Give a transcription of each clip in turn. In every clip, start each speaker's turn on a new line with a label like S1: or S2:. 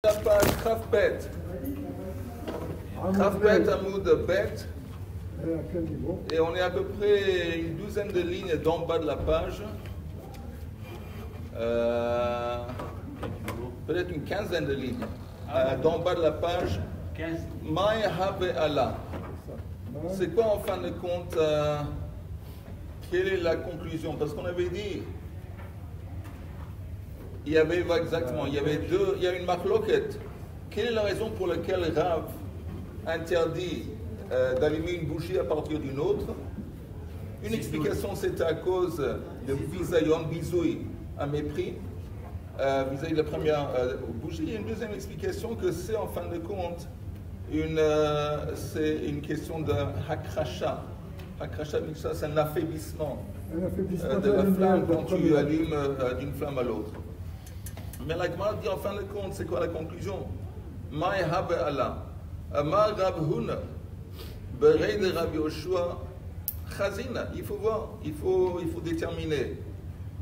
S1: La page Kafbet. Kafbet, Amoud Bet. Et on est à peu près une douzaine de lignes d'en bas de la page. Peut-être une quinzaine de lignes. D'en bas de la page. Maï Habe Allah. C'est quoi en fin de compte quelle est la conclusion? Parce qu'on avait dit. Il y avait exactement, il y a une marloquette. Quelle est la raison pour laquelle Rav interdit d'allumer une bougie à partir d'une autre? Une explication, c'était à cause de bisayon, bisouille, un mépris, vis-à-vis de la première bougie. Et une deuxième explication que c'est en fin de compte c'est une question de hakrasha. Hakrasha, c'est un affaiblissement de la flamme quand tu allumes d'une flamme à l'autre. Mais la Gemara dit en fin de compte, c'est quoi la conclusion? Maï habe Allah. Amar Rab Huna. Berei de Rabbi Yoshua. Chazina. Il faut voir, il faut déterminer.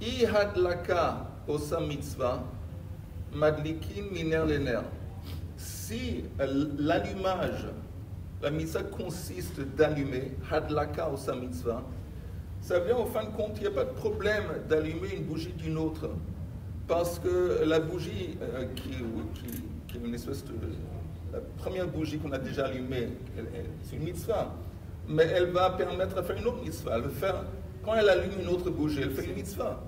S1: I had laka osa mitzvah. Madlikin miner lener. Si l'allumage, la mitzvah consiste d'allumer, had laka osa mitzvah, ça veut dire en fin de compte, il n'y a pas de problème d'allumer une bougie d'une autre. Parce que la bougie, qui est une espèce de... La première bougie qu'on a déjà allumée, c'est une mitzvah. Mais elle va permettre de faire une autre mitzvah. Elle va faire, quand elle allume une autre bougie, elle fait une mitzvah.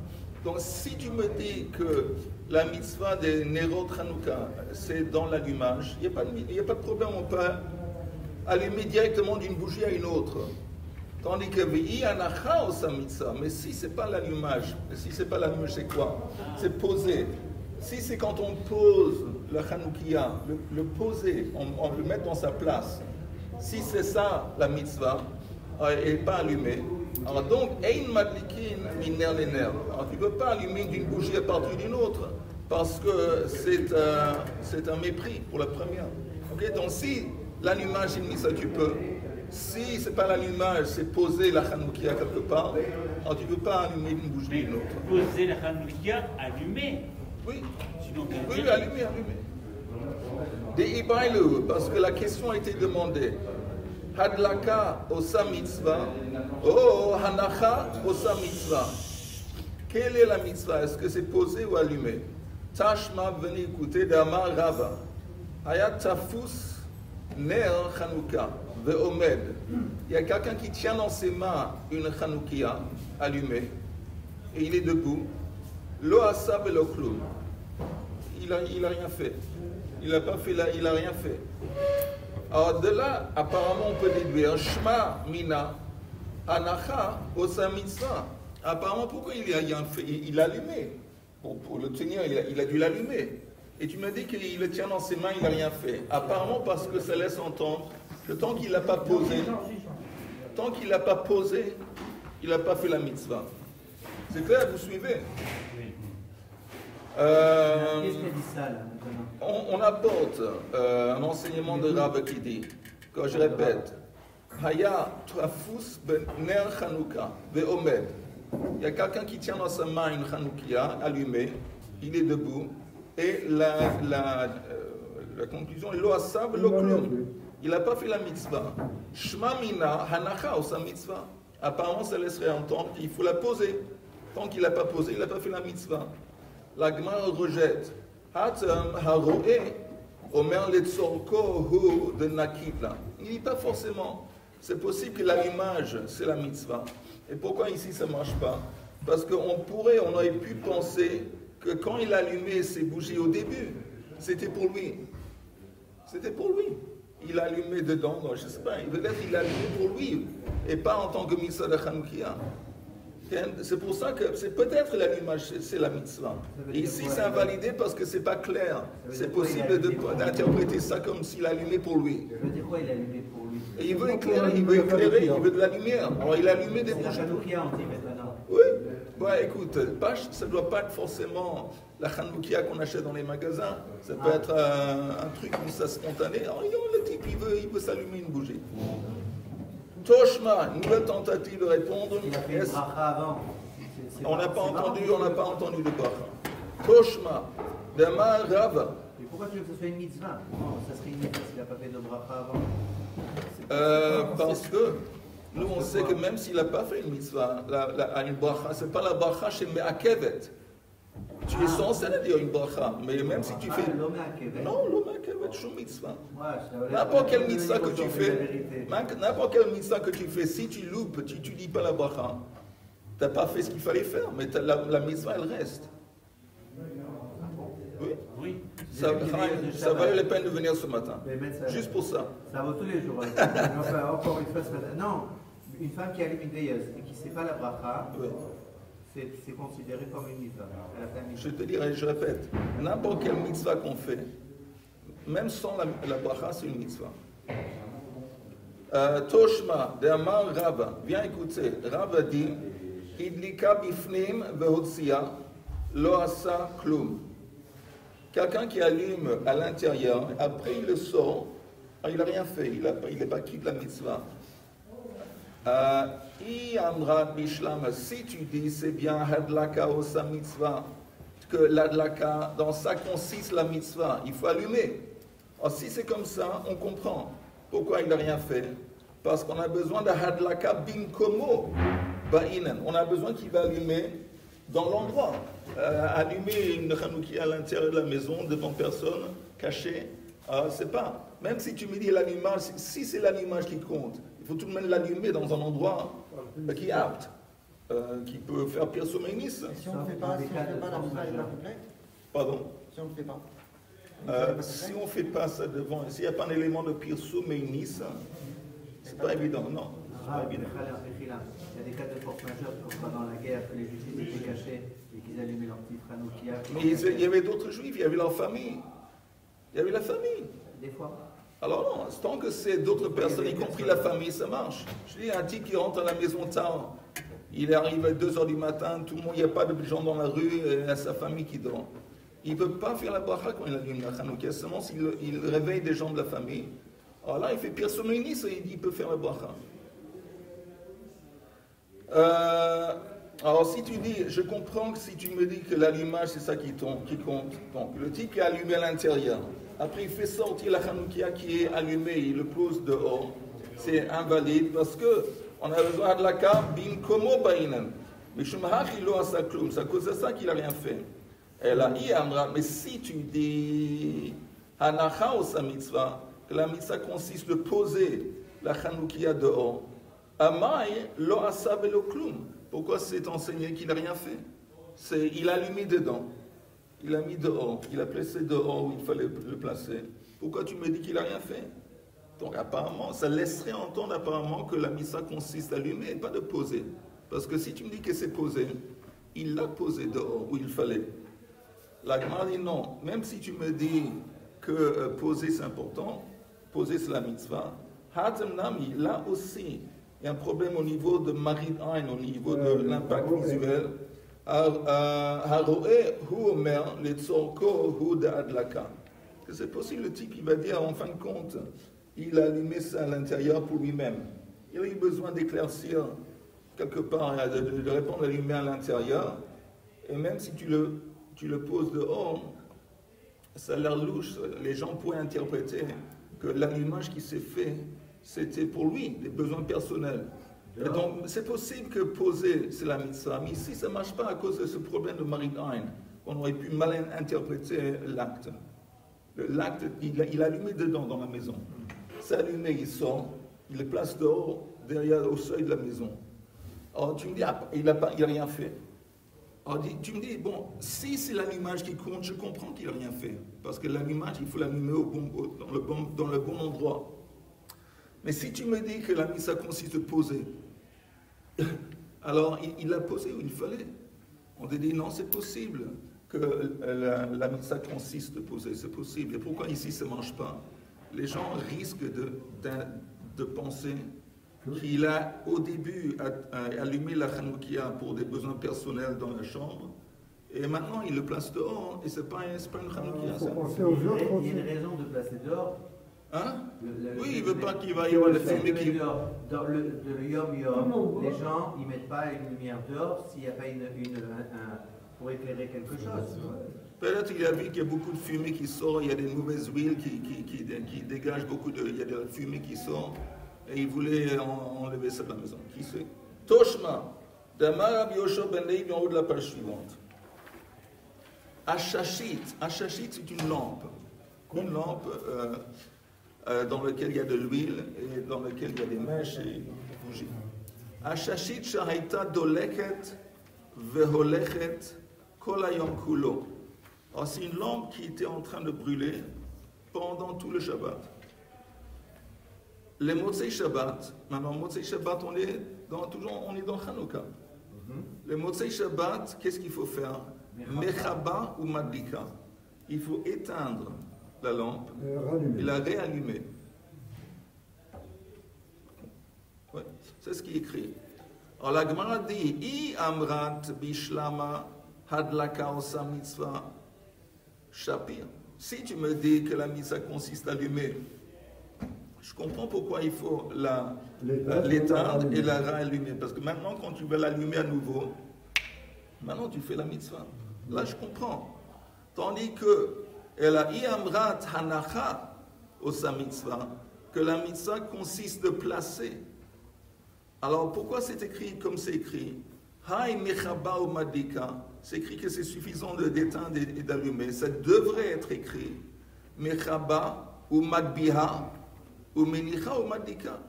S1: Donc si tu me dis que la mitzvah des Nerot Hanouka, c'est dans l'allumage, il n'y a pas de problème, on peut allumer directement d'une bougie à une autre. Tandis que mais si c'est pas l'allumage, c'est quoi? C'est poser. Si c'est quand on pose le Hanoukia, le poser, on le met dans sa place. Si c'est ça la mitzvah, et pas allumé, alors donc ein madlikin miner lener. Alors tu ne peux pas allumer d'une bougie à partir d'une autre, parce que c'est un mépris pour la première. Okay? Donc si l'allumage est mis ça, tu peux. Si ce n'est pas l'allumage, c'est poser la Hanoukia quelque part, alors tu ne peux pas allumer une bougie d'une autre.
S2: Poser la Hanoukia allumée?
S1: Oui.
S2: Sinon,
S1: oui, allumer. Des Ibaïlou, parce que la question a été demandée. Hadlaka osa mitzvah, oh hanacha osa mitzvah. Quelle est la mitzvah? Est-ce que c'est posé ou allumé? Tashma, venez écouter, d'Amar Rava. Hayat tafus ner Hanouka. Omed. Il y a quelqu'un qui tient dans ses mains une Hanoukia allumée et il est debout. Lo asab et lo kloum. Il a rien fait. Il n'a pas fait là, il n'a rien fait. Alors de là, apparemment, on peut déduire Shma mina anacha osa mitzvah. Apparemment, pourquoi il l'a allumé? Pour le tenir, il a dû l'allumer. Et tu me dis qu'il le tient dans ses mains, il n'a rien fait. Apparemment, parce que ça laisse entendre que tant qu'il n'a pas posé, il n'a pas fait la mitzvah. C'est clair, vous suivez?
S3: Qu'est-ce qu'elle dit ça là maintenant?
S1: On apporte un enseignement de Rav qui dit, quand je répète, Haya trafus ben ner Hanouka ve'omed. Il y a quelqu'un qui tient dans sa main une Hanoukia allumée, il est debout, et la conclusion est lo asab lo klum. Il n'a pas fait la mitzvah. Shma mina hanacha ou sa mitzvah. Apparemment, ça laisserait entendre qu'il faut la poser. Tant qu'il n'a pas posé, il n'a pas fait la mitzvah. La Gemara rejette. Hatam haroe omer letzorko hu de nakitla. Il ne dit pas forcément. C'est possible que l'allumage, c'est la mitzvah. Et pourquoi ici ça ne marche pas? Parce qu'on aurait pu penser que quand il allumait ses bougies au début, c'était pour lui. C'était pour lui. Il allumait dedans, je ne sais pas, peut-être il allumait pour lui, et pas en tant que mitzvah de Hanoukia. C'est pour ça que c'est peut-être l'allumage, c'est la mitzvah. Et ici c'est invalidé parce que c'est pas clair. C'est possible d'interpréter ça comme s'il allumait pour lui.
S3: Je veux dire quoi, il allumait pour lui?
S1: Et il veut éclairer, il veut de la lumière. Alors il allumait des bougies.
S3: C'est la Hanoukia, on dit maintenant.
S1: Oui. Ouais, écoute, ça ne doit pas être forcément la Hanoukia qu'on achète dans les magasins. Ça peut être un truc comme ça spontané. Alors, le type, il veut s'allumer une bougie. Toshma, nouvelle tentative de répondre.
S3: Il a fait une bracha avant.
S1: On n'a pas entendu de bracha. Toshma, Dama Rava.
S3: Pourquoi tu veux que ce soit une mitzvah? Non, ça serait une mitzvah s'il n'a pas fait de bracha avant.
S1: Parce que nous, on sait que même s'il n'a pas fait une mitzvah, une bracha, ce n'est pas la bracha chez Me'akevet. Tu es censé dire une bracha, mais même si tu fais. Non, l'homme Me'akevet, shum mitzvah. N'importe quelle mitzvah que tu fais, n'importe quelle mitzvah que tu fais, si tu loupes, tu ne dis pas la bracha, tu n'as pas fait ce qu'il fallait faire, mais la mitzvah, elle reste. Oui.
S2: Oui.
S1: Ça valait la peine de venir ce matin. Juste pour ça.
S3: Ça vaut tous les jours. Enfin, encore une fois ce matin. Non, une femme qui allume une veilleuse et qui ne sait pas la bracha, oui, c'est considéré comme une mitzvah.
S1: Je te dirais, je répète, n'importe quelle mitzvah qu'on fait, même sans la bracha, c'est une mitzvah. Toshma, de Amar Rava, viens écouter. Rava dit, Idlika bifnim vehotzia lo asa klum. Quelqu'un qui allume à l'intérieur, après il le sort, il n'a rien fait, il n'est pas quitte la mitzvah. Si tu dis c'est bien hadlaka ou sa mitzvah, que l'adlaka, dans ça consiste la mitzvah, il faut allumer. Alors si c'est comme ça, on comprend pourquoi il n'a rien fait. Parce qu'on a besoin de hadlaka bimkomo ba'inan. On a besoin qu'il va allumer dans l'endroit. Allumer une chanoukia à l'intérieur de la maison, devant personne, caché, c'est pas. Même si tu me dis l'allumage, si c'est l'allumage qui compte, il faut tout de même l'allumer dans un endroit qui est apte, qui peut faire pire somménis.
S4: Si on ne fait pas, l'allumage est complet.
S1: Pardon?
S4: Si on ne le fait pas.
S1: Si on ne fait pas ça devant, s'il n'y a pas un élément de pire somménis, c'est pas évident, non.
S3: Il y a des cas de force majeure, comme dans la guerre, que les juifs étaient cachés et qu'ils allumaient leur petit Hanoukia.
S1: Mais il y avait d'autres juifs, il y avait leur famille. Il y avait la famille.
S3: Des fois.
S1: Alors non, tant que c'est d'autres personnes, y compris la famille, ça marche. Je dis, un type qui rentre à la maison tard, il arrive à 2h du matin, tout le monde, il n'y a pas de gens dans la rue, il y a sa famille qui dort. Il ne peut pas faire la bracha quand il allume la Hanoukia, seulement s'il réveille des gens de la famille. Alors là, il fait pire somménis et il dit qu'il peut faire la bracha. Alors si tu dis, je comprends que si tu me dis que l'allumage c'est ça qui compte, donc le type qui est allumé à l'intérieur, après il fait sortir la Hanoukia qui est allumée, il le pose dehors, c'est invalide parce que on a besoin de la carte bin komo bainan, mais shumachi lo asa klum, c'est à cause de ça qu'il n'a rien fait. Et là, mais si tu dis hanacha ou sa mitzvah, que la mitzvah consiste de poser la Hanoukia dehors, Amai lo asa velo klum. Pourquoi c'est enseigné qu'il n'a rien fait? Il a allumé dedans, il a mis dehors, il a placé dehors où il fallait le placer. Pourquoi tu me dis qu'il n'a rien fait? Donc apparemment, ça laisserait entendre apparemment que la missa consiste à allumer et pas de poser. Parce que si tu me dis que c'est posé, il l'a posé dehors où il fallait. La Gemara dit non, même si tu me dis que poser c'est important, poser c'est la mitzvah, Hatem Nami, là aussi, il y a un problème au niveau de Marid Ain, au niveau de l'impact visuel. C'est possible, le type il va dire en fin de compte, il a allumé ça à l'intérieur pour lui-même. Il a eu besoin d'éclaircir quelque part, de répondre à la lumière à l'intérieur. Et même si tu le poses dehors, ça a l'air louche. Les gens pourraient interpréter que l'allumage qui s'est fait, c'était pour lui, des besoins personnels. Et donc, c'est possible que poser, c'est la mitzvah. Mais ici, ça ne marche pas à cause de ce problème de Marid Ain. On aurait pu mal interpréter l'acte. L'acte, il a allumé dedans, dans la maison. C'est allumé, il sort, il le place dehors, derrière, au seuil de la maison. Alors, tu me dis, il n'a rien fait. Alors, tu me dis, bon, si c'est l'allumage qui compte, je comprends qu'il n'a rien fait. Parce que l'allumage, il faut l'allumer dans le bon endroit. Mais si tu me dis que la missa consiste à poser, alors il l'a posé où il fallait. On te dit non, c'est possible que la missa consiste à poser, c'est possible. Et pourquoi ici ça ne marche pas? Les gens risquent de penser qu'il a au début allumé la Hanoukia pour des besoins personnels dans la chambre, et maintenant il le place dehors, et ce n'est pas une Hanoukia.
S3: Il y a une raison de placer dehors.
S1: Hein? Oui, il ne veut pas qu'il va y avoir la fumée qui...
S3: Dans le Yom Yom, les gens ils ne mettent pas une lumière dehors s'il n'y a pas pour éclairer quelque chose.
S1: Peut-être il a vu qu'il y a beaucoup de fumée qui sort, il y a des mauvaises huiles qui dégagent beaucoup de... Il y a de la fumée qui sort, et il voulait enlever ça de la maison. Qui sait? Toshma, Damar Rabbi Yoshua ben Levi en haut de la page suivante. Ashashit, c'est une lampe. Une lampe dans laquelle il y a de l'huile et dans laquelle il y a des mèches et des bougies. Ashashit shahaita doleket veholechet kol hayom kulo. Alors c'est une lampe qui était en train de brûler pendant tout le Shabbat. Les Motzei Shabbat, maintenant Motzei Shabbat on est dans Hanouka. Les Motzei Shabbat, qu'est-ce qu'il faut faire? Mechaba ou Madlika. Il faut éteindre la lampe et la réallumer. Ouais, c'est ce qui est écrit. Alors la Gemara dit I amrat bishlama hadlaka osa mitzvah shapir. Si tu me dis que la mitzvah consiste à allumer, je comprends pourquoi il faut l'éteindre et la réallumer. Parce que maintenant, quand tu veux l'allumer à nouveau, maintenant tu fais la mitzvah. Là, je comprends. Tandis que elle a iamrat hanacha osa mitzvah, que la mitzvah consiste de placer. Alors pourquoi c'est écrit comme c'est écrit? Hay mechaba ou madika. C'est écrit que c'est suffisant de d'éteindre et d'allumer. Ça devrait être écrit mechaba ou madbiha ou menicha ou madika.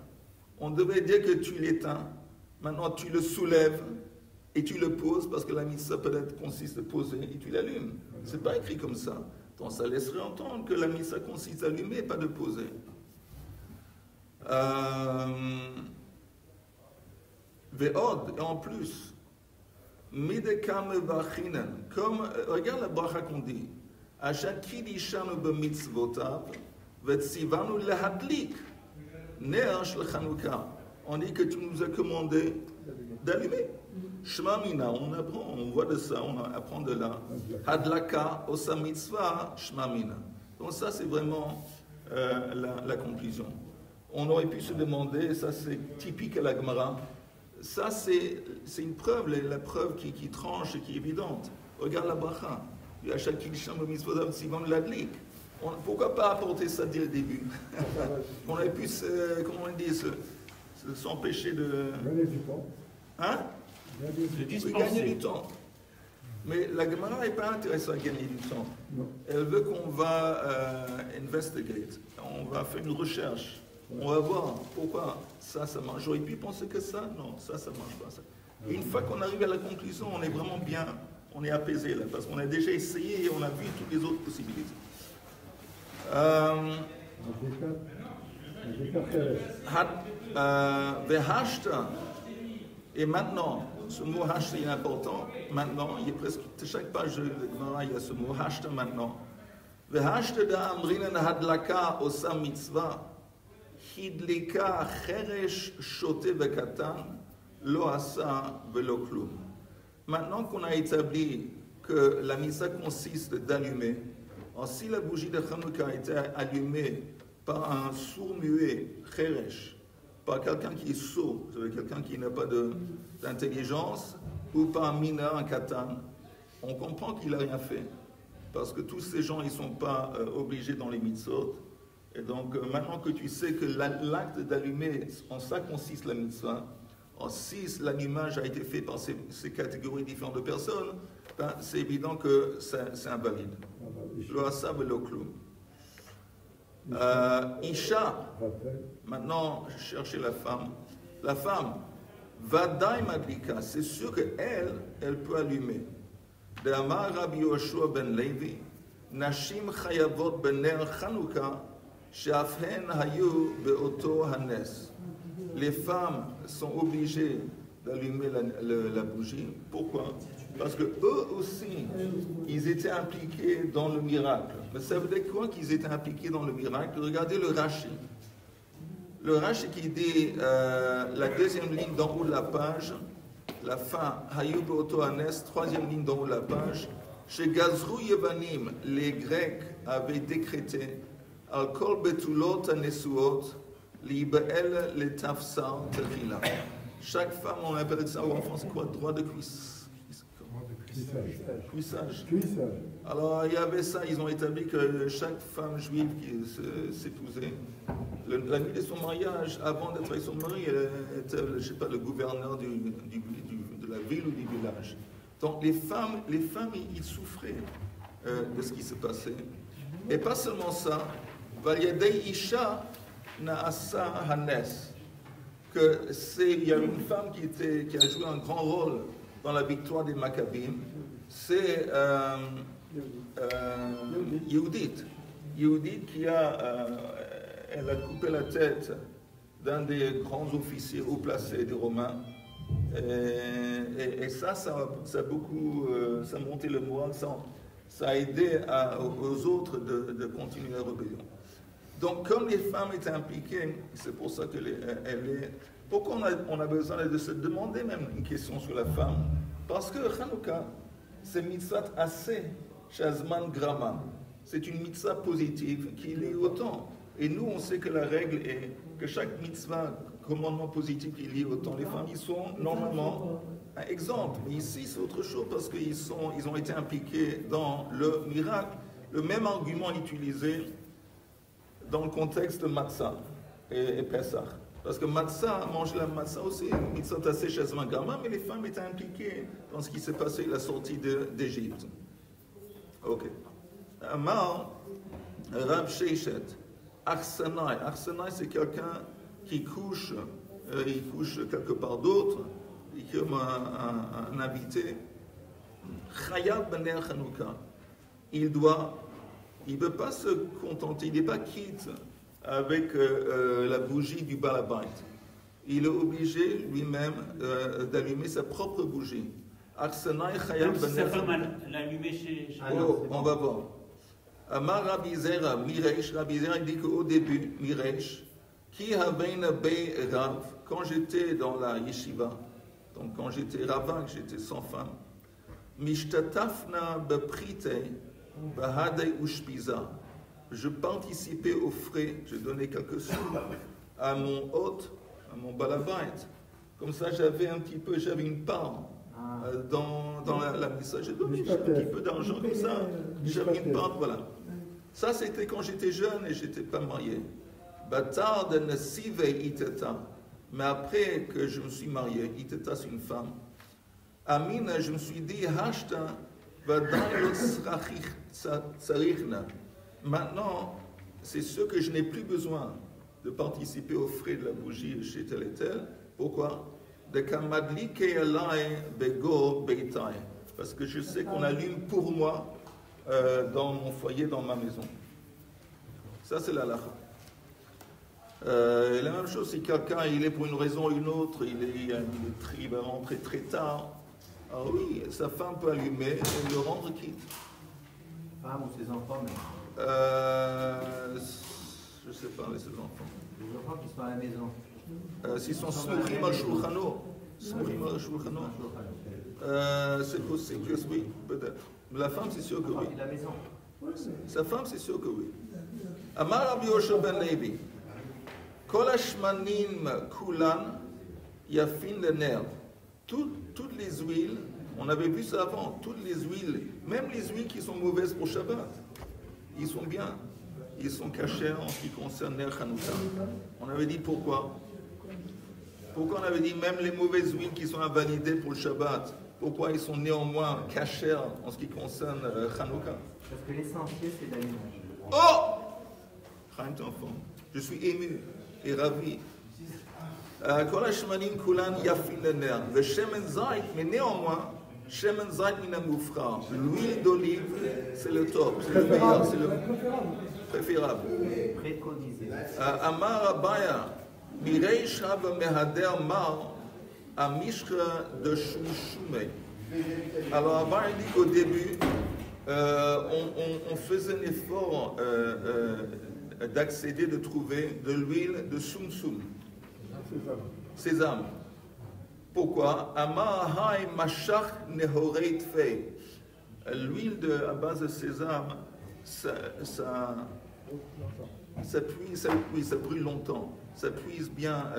S1: On devrait dire que tu l'éteins. Maintenant tu le soulèves et tu le poses parce que la mitzvah peut-être consiste de poser et tu l'allumes. C'est pas écrit comme ça. Donc ça laisserait entendre que la mitzvah consiste à allumer, pas de poser. Ve'od, et en plus, midekam vachinan, comme, regarde la bracha qu'on dit, Asher kidishanu b'mitzvotav, ve'tzivanu lehadlik, ner shel Chanukah. On dit que tu nous as commandé d'allumer. Shema mina, on apprend, on voit de ça, on apprend de là. Hadlaka osa mitzvah, shema mina. Donc ça c'est vraiment la conclusion. On aurait pu se demander, ça c'est typique à la Gemara, ça c'est une preuve, la preuve qui tranche et qui est évidente. Regarde la bracha. Pourquoi pas apporter ça dès le début? On aurait pu, comment on dit, s'empêcher de...
S5: Gagner du temps.
S1: Hein? Oui, gagner du temps. Mais la Gemara n'est pas intéressée à gagner du temps.
S5: Non.
S1: Elle veut qu'on va investigate. On va faire une recherche. On va voir pourquoi ça marche. J'aurais pu penser que ça, non, ça marche pas. Ça. Une fois qu'on arrive à la conclusion, on est vraiment bien, on est apaisé là, parce qu'on a déjà essayé et on a vu toutes les autres possibilités. Et maintenant, ce mot hashta est important. Maintenant, il y a presque chaque page de Gemara, il y a ce mot hashta maintenant. Vehashta da amrinan hadlaka osa mitzvah. Hidlika cheresh shote vekatan lo asa velo klum. Maintenant qu'on a établi que la mitzvah consiste d'allumer, si la bougie de Hanouka a été allumée par un sourd-muet cheresh, par quelqu'un qui est sourd, quelqu'un qui n'a pas d'intelligence, ou par un mineur, un katan, on comprend qu'il n'a rien fait. Parce que tous ces gens, ils ne sont pas obligés dans les mitzvot. Et donc, maintenant que tu sais que l'acte d'allumer, en ça consiste la mitzvah, si l'allumage a été fait par ces catégories différentes de personnes, ben, c'est évident que c'est invalide. Lo asa velo klum. Isha, maintenant, cherchez la femme. La femme, Vadaï Madlika, c'est sûr qu'elle peut allumer. De Amar Rabbi Yoshua ben Levi, Nashim Chayavot ben Ner Chanukah, Sheafhen Hayu Beoto Hanes. Les femmes sont obligées d'allumer la bougie. Pourquoi? Parce que eux aussi, ils étaient impliqués dans le miracle. Mais ça veut dire quoi qu'ils étaient impliqués dans le miracle? Regardez le Rashi. Le Rashi qui dit la deuxième ligne d'en haut de la page, la fin, Hayu Beoto Hanes, troisième ligne d'en haut de la page, chez Gazrou Yevanim, les Grecs avaient décrété Al Kol Betulot Anesuot, Libael le Tafsar Techila. Chaque femme, on appelle ça en français quoi? Droit de cuisse. Cuissage. Alors il y avait ça, ils ont établi que chaque femme juive qui s'épousait, la nuit de son mariage, avant d'être avec son mari, elle était, je sais pas, le gouverneur de la ville ou du village. Donc les femmes ils souffraient de ce qui se passait. Et pas seulement ça, Valyadei Isha Naasa Hanes, il y a une femme qui a joué un grand rôle dans la victoire des Maccabim, c'est Yehudit. Yehudit elle a coupé la tête d'un des grands officiers haut placés des Romains. Et ça a beaucoup, ça a monté le moral, ça a aidé aux autres de continuer la rébellion. Donc, comme les femmes étaient impliquées, c'est pour ça qu'elle est... Pourquoi on a besoin de se demander même une question sur la femme? Parce que Hanouka, c'est mitzvah assez shazman grama. C'est une mitzvah positive qui lie au temps. Et nous, on sait que la règle est que chaque mitzvah, commandement positif qui lie au temps, les femmes, ils sont normalement un exemple. Mais ici, c'est autre chose parce qu'ils ont été impliqués dans le miracle. Le même argument utilisé dans le contexte de Matzah et Pessah. Parce que manger la matzah aussi, mitzvah assez shazman grama, mais les femmes étaient impliquées dans ce qui s'est passé à la sortie d'Égypte. Ok. Amar, Rab Sheishet, Arsenai. Arsenai, c'est quelqu'un qui couche, il couche quelque part d'autre, comme un invité. Chayav Bener Chanukah. Il ne peut pas se contenter, il n'est pas quitte avec la bougie du Balabait. Il est obligé lui-même d'allumer sa propre bougie. Arsenai Chayam
S2: Ben. Sa femme l'allumait chez
S1: on va voir. Amar Rabbi Zera, Miresh, Rabbi Zera dit qu'au début, Miresh, qui avait be Rav, quand j'étais dans la yeshiva, donc quand j'étais rabbin, j'étais sans femme, Mishtatafna beprite, bahadei ushpiza. Je participais aux frais, je donnais quelques sous à mon hôte, à mon balabait. Comme ça, j'avais une part dans la missa. J'ai donné un petit peu d'argent comme ça, j'avais une part, voilà. Ça, c'était quand j'étais jeune et je n'étais pas marié. Batar de Nesive Iteta. Mais après que je me suis marié, Iteta, c'est une femme. Amina, je me suis dit, Hashta, Vadayot Tsarichna. Maintenant, c'est ce que je n'ai plus besoin de participer aux frais de la bougie chez tel et tel. Pourquoi? Parce que je sais qu'on allume pour moi dans mon foyer, dans ma maison. Ça, c'est la lacha. La même chose, si quelqu'un il est pour une raison ou une autre, il va rentrer très tard. Alors oui, sa femme peut allumer et le rendre quitte.
S3: Femme ou ses enfants, même.
S1: Je sais pas, ses enfants.
S3: Les enfants qui sont à la maison.
S1: S'ils sont smouchim al shulchano, c'est possible, oui, peut-être. Mais la femme, c'est sûr que oui.
S3: La maison.
S1: Sa femme, c'est sûr que oui. Amar Rabbi Yoshua ben Levi, Kol hashmanim kulan yafin le nerf. Toutes les huiles, on avait vu ça avant, toutes les huiles, même les huiles qui sont mauvaises pour Shabbat, ils sont bien, ils sont cachés en ce qui concerne Ner Hanouka. On avait dit pourquoi? Pourquoi on avait dit même les mauvaises huiles qui sont invalidées pour le Shabbat, pourquoi ils sont néanmoins cachés en ce qui concerne Hanouka?
S3: Parce que l'essentiel c'est l'allumage.
S1: Oh! Chaim t'enfant, je suis ému et ravi. Kol hashmanim kulan yafin le nerf. Le shemen zayt, mais néanmoins, shemen zayt mina moufra. L'huile d'olive, c'est le top, c'est le meilleur, c'est le préférable.
S3: Préconisé.
S1: Amar Abaya, mirei shab mehader mar, amishra de shumshume. Alors Abaya dit qu'au début, on faisait un effort d'accéder, de trouver de l'huile de sumsum. Sésame. Pourquoi? Amahai mashach nehorei tfei. L'huile à base de sésame, ça brûle longtemps. Ça puise bien,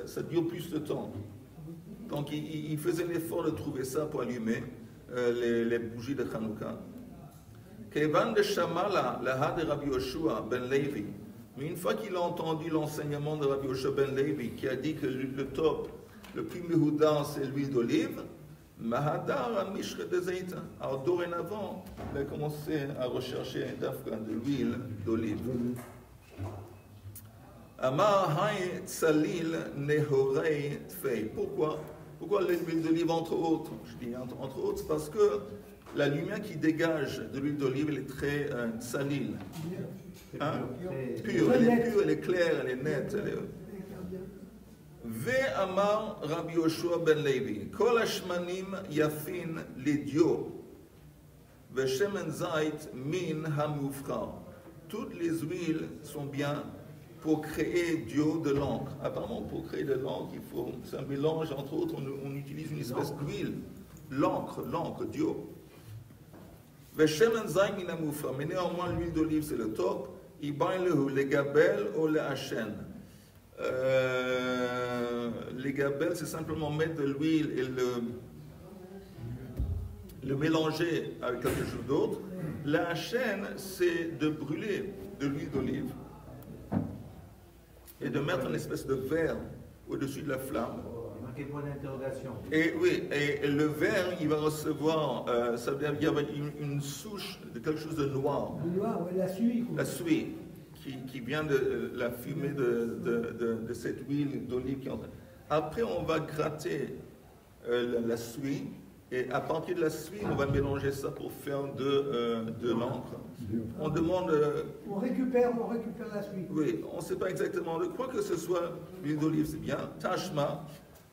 S1: ça dure plus de temps. Donc il faisait l'effort de trouver ça pour allumer. les bougies de Hanouka. Kevan de Shamala, la ha de Rabbi Yoshua ben Levi. Mais une fois qu'il a entendu l'enseignement de Rabbi Yoshua ben Levi, qui a dit que le top, le plus méhoudin, c'est l'huile d'olive, Mahadar Mishre de Zayta. Alors dorénavant, il a commencé à rechercher de l'huile d'olive. Amar Hay Tsalil Nehorei Tfei. Pourquoi l'huile d'olive entre autres? Je dis entre autres parce que la lumière qui dégage de l'huile d'olive, elle est très salile. Hein? Pure, elle est claire, elle est nette. Ve Amar Rabbi Yoshua ben Levi, Kol Hashmanim Yafin Lidio, Ve Shemen Zait Min Hamufra. Toutes les huiles sont bien pour créer dio de l'encre. Apparemment, pour créer de l'encre, c'est un mélange, entre autres, on utilise une espèce d'huile. L'encre, dio. Ve Shemen Zait Min Hamufra. Mais néanmoins, l'huile d'olive, c'est le top. Les gabelles ou les hachen. Les gabelles, c'est simplement mettre de l'huile et le mélanger avec quelque chose d'autre. La hachen, c'est de brûler de l'huile d'olive et de mettre une espèce de verre au-dessus de la flamme.
S3: Marqué point d'interrogation.
S1: Et oui, et le verre, il va recevoir, ça veut dire qu'il y avait une souche de quelque chose de noir.
S5: Le noir, ouais, la suie.
S1: La suie, qui vient de la fumée de cette huile d'olive. Après, on va gratter la suie, et à partir de la suie, on va mélanger ça pour faire de l'encre. On demande...
S5: on récupère la suie.
S1: Oui, on ne sait pas exactement. Je crois que ce soit l'huile d'olive, c'est bien. Tashma.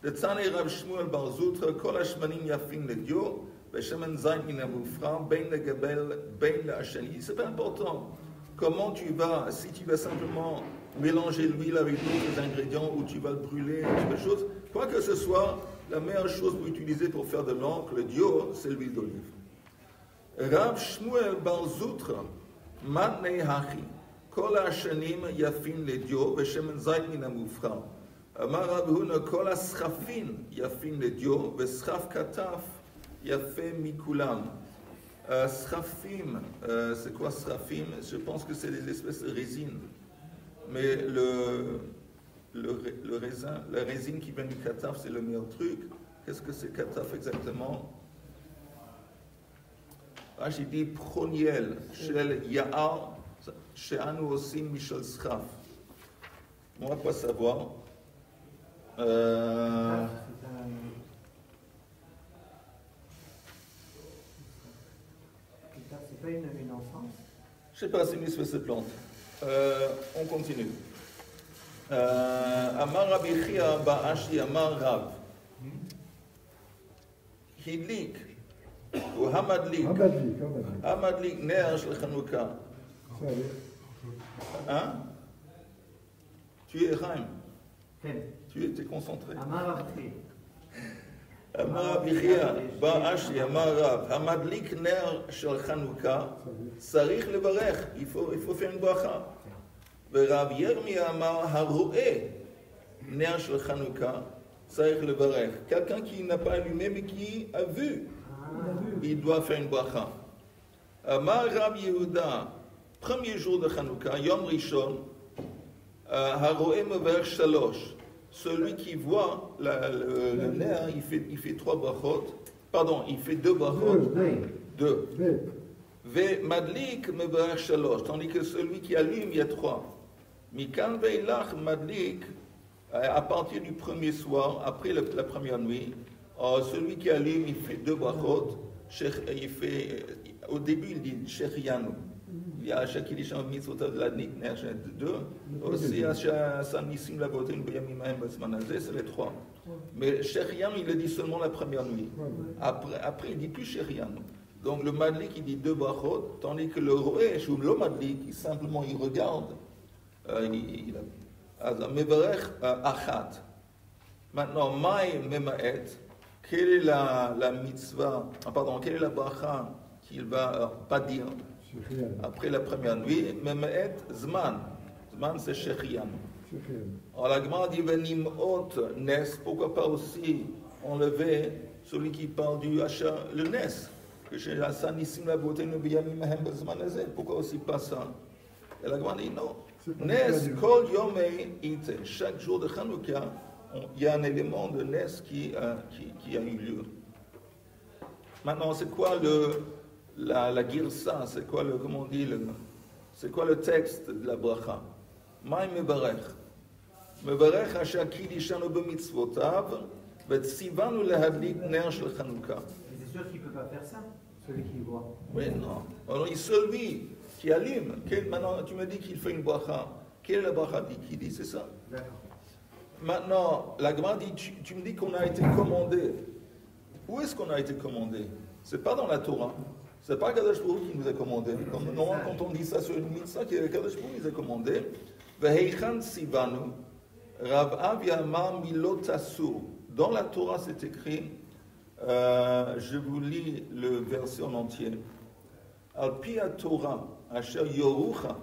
S1: Le Tzane Rav Shmuel Bar Zoutra, Kol Hashmanim Yafin Ledio, Veshemen Zayin Min Hamufra, Ben le Gabel, Ben le Hashani. C'est pas important. Comment tu vas, si tu vas simplement mélanger l'huile avec d'autres ingrédients ou tu vas le brûler, quelque chose, quoi que ce soit, la meilleure chose pour utiliser pour faire de l'encre, le dio, c'est l'huile d'olive. Rav Shmuel Bar Zoutra, Matnei Hachi, Kol Hashanim Yafin Ledio, Veshemen Zayin Min Hamufra. Amar Rabbi Huna Kol Asrafin Yafin Ledio, Veschaf Kataf Yafé Mikulam. Srafim, c'est quoi srafim? Je pense que c'est des espèces de résine. Mais le raisin, la résine qui vient du kataf, c'est le meilleur truc. Qu'est-ce que c'est kataf exactement? Ah, j'ai dit proniel, shel ya'ar, she'anu osim mishel sraf. On va pas savoir.
S3: C'est pas une enfance?
S1: Je ne sais pas si une espèce de plante. On continue. Amar Rabbi Chia Ba'ashi Amar Rav. Hidlik ou Hamadlik. Hamadlik ner shel Chanukah. Hein? Tu es Chaim. Tu étais concentré.
S3: Amar Rabbi.
S1: Amar Rabbi Chia Ba'ashi Amar Rav. Hamadlik ner shel Chanukah. Sarich levarech. Il faut faire une bracha. Rav Yirmiyah Amar Haroé ner shel Chanukah. Sarich levarech. Quelqu'un qui n'a pas allumé mais qui a vu. Il doit faire une bracha. Amar Rav Yehuda. Premier jour de Chanukah, Yom Rishon. Haroé mevarech shalosh. Celui qui voit le nerf, il fait 3 brachot. Pardon, il fait 2 brachot. 2. Ve madlik mevarech shalosh. Tandis que celui qui allume, il y a 3. Mikan veilach madlik, à partir du premier soir, après la première nuit, celui qui allume, il fait 2 brachot. Au début, il dit Shechianu. Il y a Shekidishan Mitzvot de la Nit, 2. Aussi, Sanissim la beauté, c'est les 3. Mais Shechianu, il le dit seulement la première nuit. Après il ne dit plus Shechianu. Donc le Madlik, il dit 2 brachot, tandis que le Roesh ou le Madlik, simplement il regarde. Mevarech Achat. Maintenant, Maï Memaet, quelle est la mitzvah, quelle est la bracha qu'il va pas dire après la première nuit? Memaet Zman. Zman, c'est Shechian. Alors la Gemara dit Venimot Nes, pourquoi pas aussi enlever celui qui parle du Hacha, le Nes. Que chez Hassan, ici, la beauté, nous biyamim hem bezmanazé. Pourquoi aussi pas ça? Et la Gemara dit non. Nes, kol yomei ite. Chaque jour de Hanouka, il y a un élément de Nes qui a eu lieu. Maintenant, c'est quoi la girsa? C'est quoi comment on dit c'est quoi le texte de la bracha? Maï mevarech. Mevarech asher kidishanu b'mitzvotav v'tzivanu lehadlik ner shel Hanouka.
S3: C'est sûr qu'il ne peut pas faire ça, celui qui voit.
S1: Oui, non. Alors, il celui qui allume. Maintenant, tu me dis qu'il fait une bracha. Quelle est la bracha qui dit? C'est ça?
S3: D'accord.
S1: Maintenant, la Gemara dit, tu me dis qu'on a été commandé. Où est-ce qu'on a été commandé? C'est pas dans la Torah. C'est pas Kadosh Baruch Hu qui nous a commandé. Comme normalement, quand on dit ça sur une mitzvah, Kadosh Baruch Hu nous a commandé. Veheichan sivanu, Rav Avi amar milot asur. Dans la Torah, c'est écrit, je vous lis le verset en entier. Al pi Torah, asher yorucha,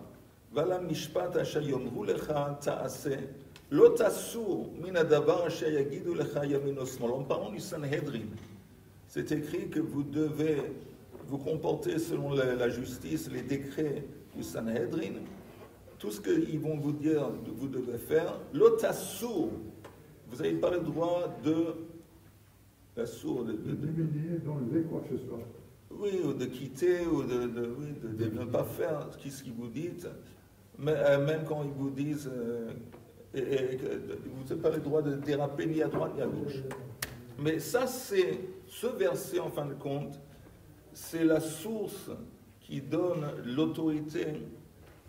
S1: vala mishpat asher yomru lecha ta'aseh. L'otasur min adavar asher yagidu lecha yamin osmol. En parlant du Sanhedrin, c'est écrit que vous devez vous comporter selon la justice, les décrets du Sanhedrin. Tout ce qu'ils vont vous dire, vous devez faire. L'otasur, vous n'avez pas le droit de
S6: d'enlever quoi que ce soit.
S1: Oui, ou de quitter, ou de ne pas faire ce qu'ils vous disent. Mais, même quand ils vous disent vous n'avez pas le droit de déraper ni à droite ni à gauche. Mais ça, c'est ce verset, en fin de compte, c'est la source qui donne l'autorité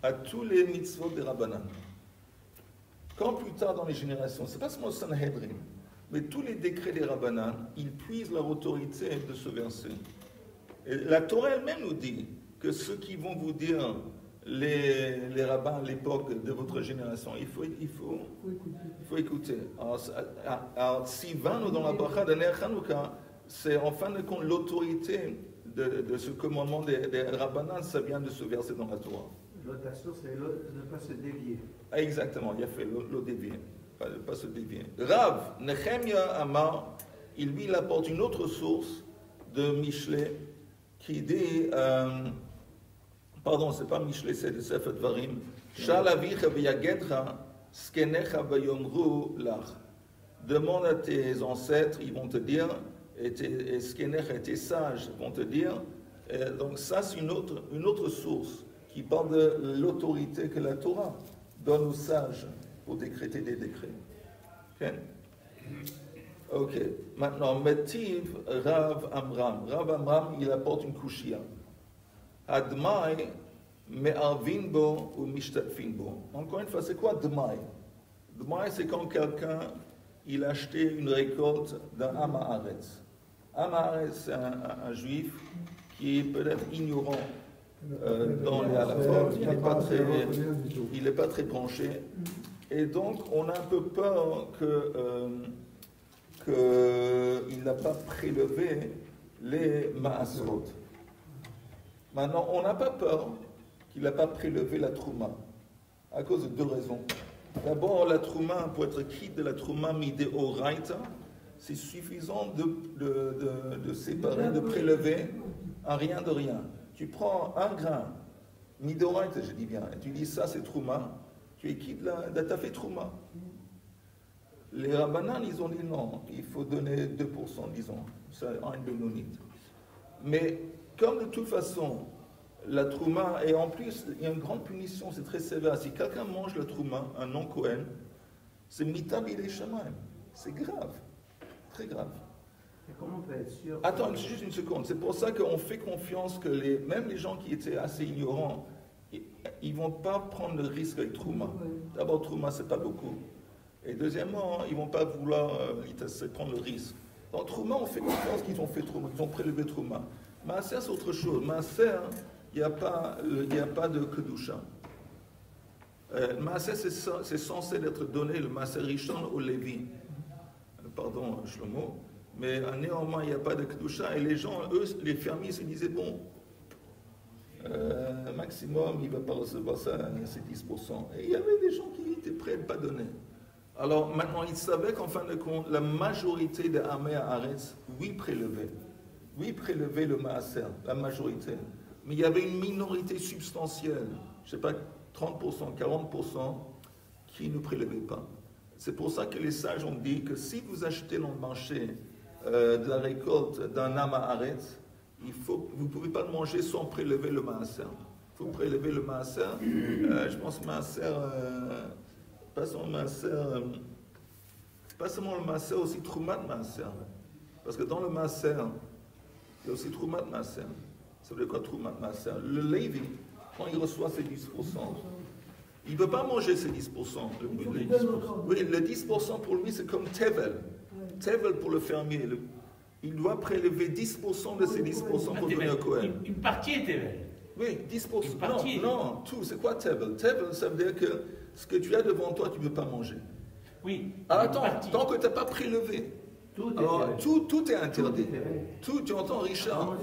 S1: à tous les mitzvot des Rabbanan. Quand plus tard dans les générations, c'est pas seulement le Sanhedrin, mais tous les décrets des Rabbanan, ils puisent leur autorité de ce verset. Et la Torah elle-même nous dit que ceux qui vont vous dire les rabbins à l'époque de votre génération, il faut écouter. Alors, Sivanu dans la bracha de Ner Hanouka, c'est en fin de compte l'autorité de ce commandement des Rabbanan, ça vient de ce verset dans la Torah.
S3: L'otation, c'est ne pas se dévier.
S1: Exactement, il a fait le dévier, pas se dévier. Rav, Nechemia Amar, lui, il apporte une autre source de Michelet qui dit, pardon, c'est pas Michelet, c'est de Sefer Dvarim, Shal avicha v'yagedcha, skenecha v'yomru lach. Demande à tes ancêtres, ils vont te dire, et skenecha, et tes sages vont te dire. Et donc ça, c'est une autre source qui parle de l'autorité que la Torah donne aux sages pour décréter des décrets. Ok. Maintenant, Metiv Rav Amram. Rav Amram, il apporte une kushia. Admai me'arvin bo ou mishtatfin bo. Encore une fois, c'est quoi Dmai? Dmai, c'est quand quelqu'un il a acheté une récolte d'un Amaharetz. Amaharetz, c'est un juif qui est peut-être ignorant dans les halachot, il n'est pas très branché. Et donc, on a un peu peur qu'il n'a pas prélevé les maasrot. Maintenant, on n'a pas peur qu'il n'a pas prélevé la trouma, à cause de deux raisons. D'abord, la trouma, pour être quitte de la trouma midéoraita, c'est suffisant de séparer, de prélever un rien de rien. Tu prends un grain, midéoraita, je dis bien, et tu dis ça c'est trouma, tu es quitte de ta fait trouma. Les rabbanan, ils ont dit non, il faut donner 2%, disons, c'est un bénonite. Mais comme de toute façon, la trouma, et en plus, il y a une grande punition, c'est très sévère. Si quelqu'un mange la trouma, un non-Kohen, c'est mitab il est shamayim. C'est grave, très grave.
S3: Et comment on peut être sûr?
S1: Attends, juste une seconde. C'est pour ça qu'on fait confiance que même les gens qui étaient assez ignorants, ils ne vont pas prendre le risque avec trouma. D'abord, trouma, c'est pas beaucoup. Et deuxièmement, ils ne vont pas vouloir prendre le risque. Dans trouma, on fait confiance qu'ils ont fait trouma, qu'ils ont prélevé trouma. Maaser, c'est autre chose. Maaser, il n'y a pas de kedusha. Maaser, c'est censé être donné, le Maaser Rishon au Lévi. Pardon, Shlomo. Mais néanmoins, il n'y a pas de kedusha. Et les gens, eux, les fermiers, se disaient, bon, maximum, il ne va pas recevoir ça, c'est 10%. Et il y avait des gens qui étaient prêts à ne pas donner. Alors maintenant, il savait qu'en fin de compte, la majorité des Amé à Aretz, oui, prélevaient le Maaser, la majorité. Mais il y avait une minorité substantielle, je ne sais pas, 30%, 40%, qui ne prélevaient pas. C'est pour ça que les sages ont dit que si vous achetez dans le marché de la récolte d'un âme à Aretz, vous ne pouvez pas le manger sans prélever le Maaser. Il faut prélever le Maaser. Je pense Maaser, pas seulement le Maaser, aussi Troumat Maaser. Parce que dans le Maaser, il y a aussi Troumat Maaser. Ça veut dire quoi Troumat Maaser? Le Lévi, quand il reçoit ses 10%, il ne peut pas manger ces 10%. Oui, le 10% pour lui, c'est comme Tevel. Tevel pour le fermier. Il doit prélever 10% de ces 10% pour donner au Kohen.
S2: Une partie est Tevel.
S1: Oui, 10%. Non, tout. C'est quoi Tevel? Tevel, ça veut dire que ce que tu as devant toi, tu ne peux pas manger.
S2: Oui.
S1: Alors attends, tant que tu n'as pas prélevé, tout est interdit. Tu entends, Richard?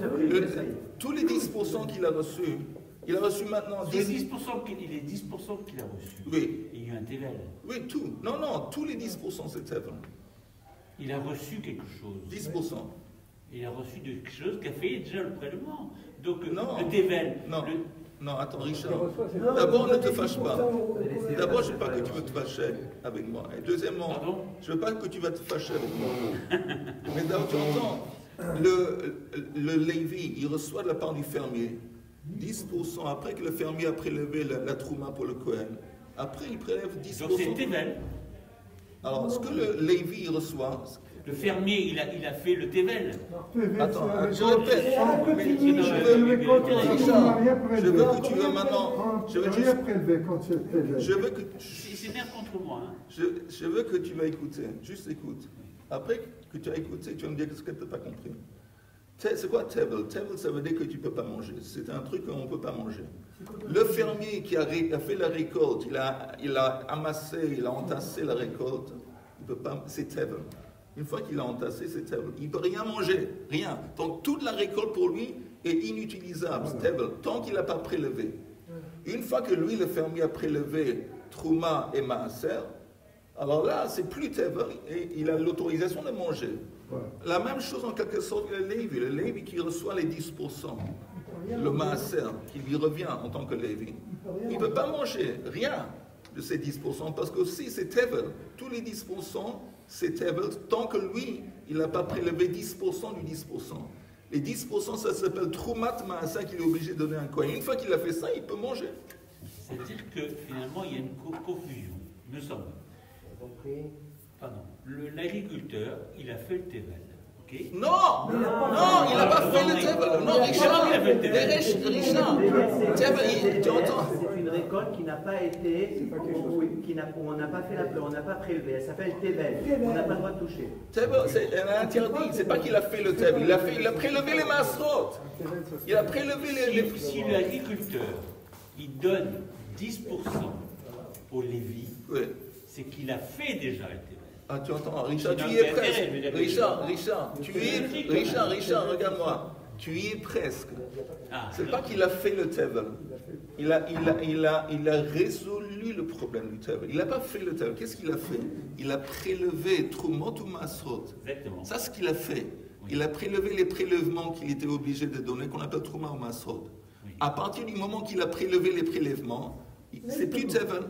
S1: Tous les 10% qu'il a reçus, il a reçu maintenant
S2: 10%. Il est 10% qu'il a reçu.
S1: Oui.
S2: Il y a eu un Tevel.
S1: Oui, tout. Non, tous les 10% c'est Tevel.
S2: Il a reçu quelque chose.
S1: 10%.
S2: Il a reçu quelque chose qui a fait déjà le prélèvement. Donc
S1: non.
S2: Le Tevel.
S1: Non, attends, Richard. D'abord, ne te fâche pas. D'abord, je ne veux pas que tu veux te fâcher avec moi. Et deuxièmement, je ne veux pas que tu vas te fâcher avec moi. Mais d'abord, tu entends, le Lévi, il reçoit de la part du fermier 10% après que le fermier a prélevé la trouma pour le Kohen. Après, il prélève 10%.
S2: Donc c'est Tevel.
S1: Alors, ce que le Lévi il reçoit...
S2: Le fermier, il a fait le Tevel.
S1: Attends, je répète. Je veux que tu veux maintenant... Je veux que...
S2: Il s'énerve contre moi. Hein.
S1: Je veux que tu vas écouter. Juste écoute. Après que tu as écouté, tu vas me dire ce que tu n'as pas compris. C'est quoi Tevel? Tevel, ça veut dire que tu ne peux pas manger. C'est un truc qu'on ne peut pas manger. Le fermier qui a fait la récolte, il a amassé, il a entassé la récolte, c'est Tevel. Une fois qu'il a entassé, c'est Tevel. Il ne peut rien manger, rien. Donc toute la récolte pour lui est inutilisable, c'est Tevel, tant qu'il n'a pas prélevé. Une fois que lui, le fermier, a prélevé Trouma et Maaser, alors là, c'est plus Tevel et il a l'autorisation de manger. La même chose en quelque sorte que le Lévi qui reçoit les 10%, le Maaser qui lui revient en tant que Lévi, il ne peut pas manger rien de ces 10% parce que aussi c'est Tevel. Tous les 10%, c'est Tevel tant que lui, il n'a pas prélevé 10% du 10%. Les 10%, ça s'appelle Troumat Maaser qu'il est obligé de donner un Kohen. Une fois qu'il a fait ça, il peut manger.
S2: C'est-à-dire que finalement, il y a une confusion, me semble. Pardon. L'agriculteur, il a fait le Tevel. Okay.
S1: Non, il n'a pas fait le Tevel. Non, Richard, Tevel, tu entends?
S3: C'est une récolte qui n'a pas été, on n'a pas prélevé. Elle s'appelle Tevel. On n'a pas le droit de toucher.
S1: Tevel, elle a interdit. C'est pas qu'il a fait le Tevel. Il a prélevé les masrot. Il a prélevé les.
S2: Si l'agriculteur, il donne 10% au Lévi,
S1: oui,
S2: c'est qu'il a fait déjà le Tevel.
S1: Ah, tu entends, Richard, tu y es presque. Richard, regarde-moi. Tu y es presque. C'est pas qu'il a fait le Tevel. Il a résolu le problème du Tevel. Il n'a pas fait le Tevel. Qu'est-ce qu'il a fait? Il a prélevé Troumot ou Masrot.
S2: Exactement.
S1: Ça, c'est ce qu'il a fait. Oui. Il a prélevé les prélèvements qu'il était obligé de donner, qu'on appelle Trouma ou Masrot. Oui. À partir du moment qu'il a prélevé les prélèvements, c'est plus Tevel.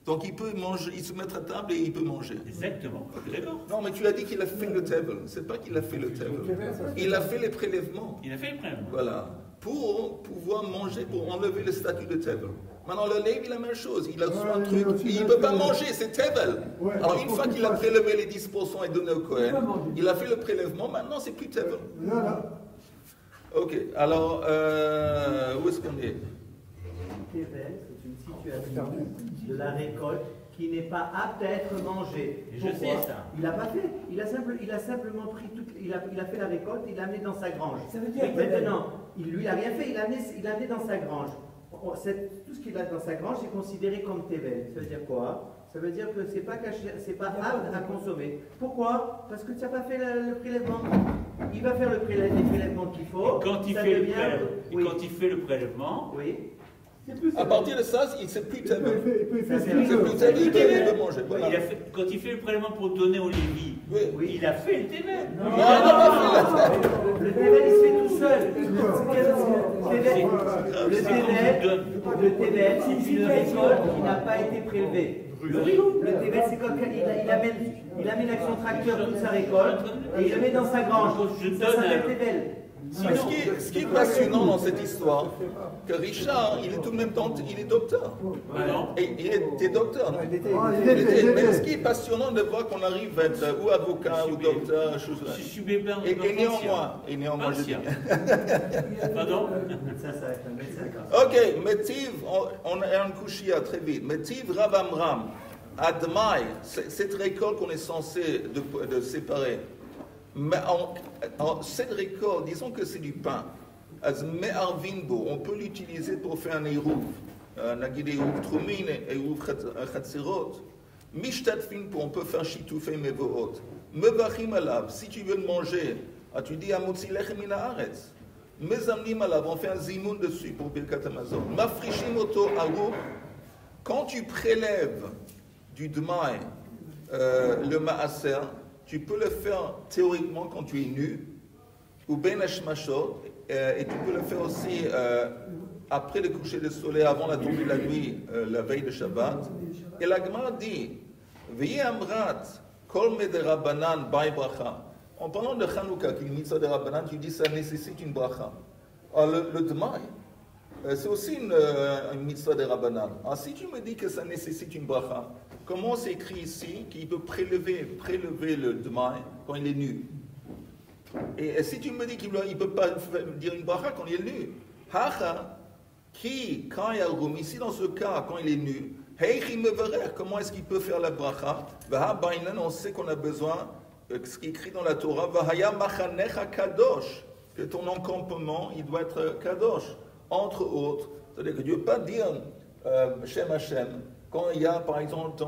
S1: Donc il peut manger, il se met à table et il peut manger.
S2: Exactement. D'accord.
S1: Non, mais tu as dit qu'il a fait le Tevel. C'est pas qu'il a fait le Tevel. Il a fait les prélèvements.
S2: Il a fait les prélèvements.
S1: Voilà. Pour pouvoir manger, pour enlever le statut de Tevel. Maintenant, le Lévi, la même chose. Il a reçu un truc, il ne peut pas manger, c'est Tevel. Alors une fois qu'il a prélevé les 10% et donné au Kohen, il a fait le prélèvement, maintenant c'est plus Tevel. Ok, alors, où est-ce qu'on est?
S3: Tevel, c'est une situation de la récolte qui n'est pas apte à être mangée.
S2: Je sais ça.
S3: Il n'a pas fait. Il a simplement pris il a fait la récolte, il l'a amené dans sa grange.
S5: Ça veut dire
S3: maintenant, lui, il n'a rien fait, il l'a amené dans sa grange. Tout ce qu'il a dans sa grange est considéré comme Tevel. Ça veut dire quoi? Ça veut dire que c'est pas caché, c'est pas apte à consommer. Pourquoi? Parce que tu n'as pas fait le prélèvement. Il va faire les prélèvements qu'il faut.
S2: Et quand il fait le prélèvement,
S3: oui.
S1: À partir de ça, il ne sait plus tellement.
S6: Il peut faire ce
S1: C'est
S6: qu'il
S1: plus
S6: veut.
S1: tellement, il peut manger.
S2: Ouais,
S1: Voilà.
S2: quand il fait le prélèvement pour donner au Lévi,
S1: Oui.
S2: il a fait le tével.
S1: Non, non,
S3: Le Tevel, il se fait tout seul. Le Tevel, c'est une récolte qui n'a pas été prélevée. Le Tevel, c'est quand il amène avec son tracteur toute sa récolte et il le met dans sa grange. Ça s'appelle Tevel.
S1: Mais ce qui est passionnant dans cette histoire, que Richard, il est tout de même il est docteur. Et il était docteur. Non? Mais ce qui est passionnant de voir qu'on arrive à être ou avocat ou docteur, chose là.
S2: Je suis bébé en
S1: Et néanmoins, je dis.
S2: Pardon?
S3: Ça va être un médecin.
S1: Ok, Métiv, on a un couchia très vite. Métiv Rav Amram, Admaï, cette récolte qu'on est censé de séparer. Mais cette récolte, disons que c'est du pain. On peut l'utiliser pour faire un érouv. Nagid érouv trumin, érouv chatzirot. Mishtatfin, on peut faire chitoufé mevoot. Mevachim alav, si tu veux le manger, tu dis amotzi lechem min haaretz. Mezamnim alav, on fait un zimoun dessus pour Birkat Hamazon. Mafrishim oto arou. Quand tu prélèves du dmaï, le maaser, tu peux le faire théoriquement quand tu es nu, ou ben hashmashot, et tu peux le faire aussi après le coucher du soleil, avant la tombée de la nuit, la veille de Shabbat. Et la Gemara dit, Veillez amrat, kol me de Rabbanan bay bracha. En parlant de Chanukah, qui est une mitzvah de Rabbanan, tu dis ça nécessite une bracha. Alors le dmaï, c'est aussi une mitzvah de Rabbanan. Alors si tu me dis que ça nécessite une bracha, comment c'est écrit ici qu'il peut prélever le dmaï quand il est nu? Et si tu me dis qu'il ne peut pas dire une bracha quand il est nu, hacha, qui, quand il y a roum, ici dans ce cas, quand il est nu, comment est-ce qu'il peut faire la bracha? On sait qu'on a besoin, ce qui est écrit dans la Torah, que ton encampement, il doit être kadosh, entre autres. C'est-à-dire que Dieu ne veut pas dire Shem Hashem quand il y a par exemple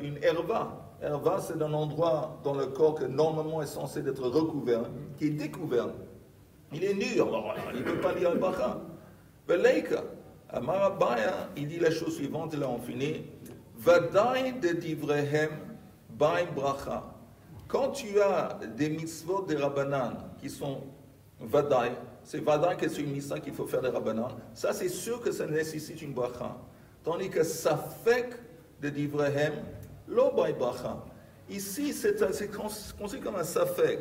S1: une herva. Herva, c'est un endroit dans le corps que normalement est censé être recouvert, qui est découvert. Il est nu, alors il ne peut pas dire le bracha. Veleika, Amarabaya, il dit la chose suivante, et là on finit. Vadaï de divrehem baï bracha. Quand tu as des mitzvot de Rabbanan qui sont vadaï, c'est vadaï que c'est une mitzvah qu'il faut faire de Rabbanan, ça c'est sûr que ça nécessite une bracha. Tandis que safek de divrehem, lo baï bracha. Ici c'est considéré comme un safek,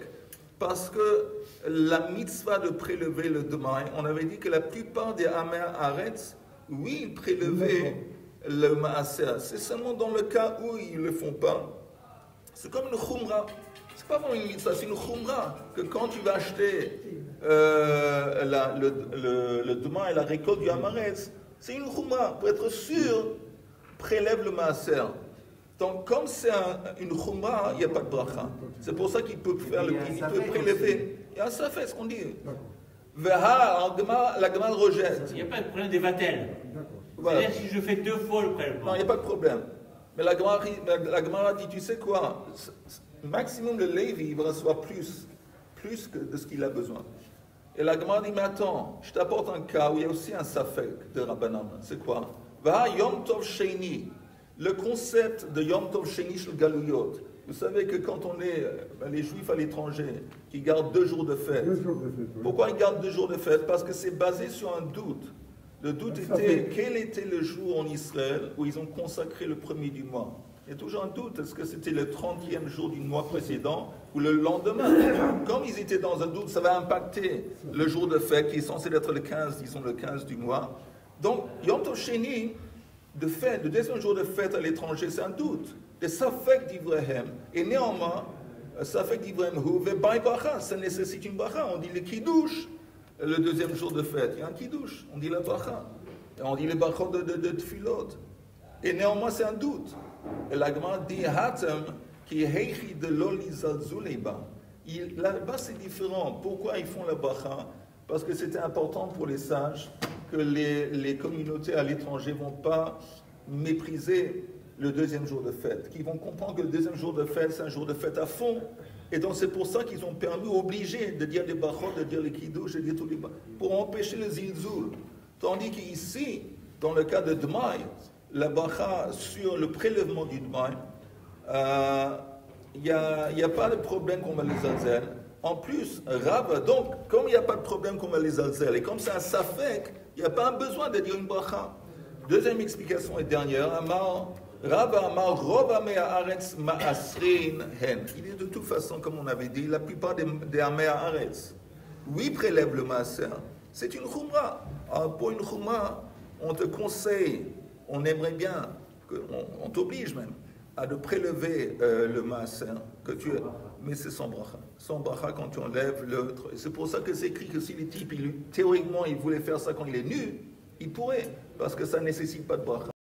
S1: parce que la mitzvah de prélever le demain, on avait dit que la plupart des Amer Aretz, oui, ils prélevaient le maaser. C'est seulement dans le cas où ils ne le font pas. C'est comme une khumra. C'est pas vraiment une mitzvah, c'est une khumra. Que quand tu vas acheter le demain et la récolte du Amaretz, c'est une khumra. Pour être sûr, prélève le maaser. Donc, comme c'est une khumra, il n'y a pas de bracha. C'est pour ça qu'il peut faire il peut prélever. Il y a ça fait ce qu'on dit. La Gemara rejette.
S2: Il n'y a pas de problème des vatels.
S1: Voilà.
S2: C'est-à-dire si je fais 2 fois le prélèvement.
S1: Non, il n'y a pas de problème. Mais la Gemara dit, tu sais quoi, maximum le Lévi, il va recevoir plus que de ce qu'il a besoin. Et la Gemara dit, mais attends, je t'apporte un cas où il y a aussi un safek de Rabbanan. C'est quoi? Va Yom Tov Sheni. Le concept de Yom Tov Sheni shel Galuyot. Vous savez que quand on est les Juifs à l'étranger, qui gardent 2 jours de fête.
S6: 2 jours de fête, oui.
S1: Pourquoi ils gardent 2 jours de fête? Parce que c'est basé sur un doute. Le doute était, quel était le jour en Israël où ils ont consacré le premier du mois? Il y a toujours un doute, est-ce que c'était le 30e jour du mois précédent ou le lendemain? Comme ils étaient dans un doute, ça va impacter le jour de fête qui est censé être le 15, disons le 15 du mois. Donc, Yom Tov Sheni, de fête, le deuxième jour de fête à l'étranger, c'est un doute. De Safek d'Ivrehem. Et néanmoins, Safek d'Ivrehem, ça nécessite une bracha. On dit le Kiddush, le deuxième jour de fête. Il y a un Kiddush, on dit la bracha. Et on dit les brachot de Tfilot. Et néanmoins, c'est un doute. Et la Gemara dit Hatem, qui est heichi de l'olizalzuleba. Là-bas, c'est différent. Pourquoi ils font la bracha? Parce que c'était important pour les sages que les communautés à l'étranger ne vont pas mépriser le deuxième jour de fête, qu'ils vont comprendre que le deuxième jour de fête, c'est un jour de fête à fond. Et donc c'est pour ça qu'ils ont permis, obligés de dire les brachot, de dire les kiddush, de dire tous les pour empêcher le zilzoul. Tandis qu'ici, dans le cas de Dmaï, la bracha sur le prélèvement du Dmaï, il n'y a pas de problème qu'on va les alzel. En plus, Rav, donc, comme il n'y a pas de problème qu'on va les alzel, et comme c'est un safek, il n'y a pas besoin de dire une bracha. Deuxième explication et dernière, Rav Amar, Rov Amei Haaretz Ma'asrin Hen. Il est de toute façon, comme on avait dit, la plupart des Amei Haaretz, oui, prélève le maaser. C'est une khumra. Alors, pour une khumra, on te conseille, on aimerait bien, on t'oblige même, à de prélever le maaser que tu as, mais c'est sans bracha. Sans bracha quand tu enlèves l'autre. C'est pour ça que c'est écrit que si les types, théoriquement, il voulait faire ça quand il est nu, il pourrait, parce que ça ne nécessite pas de bracha.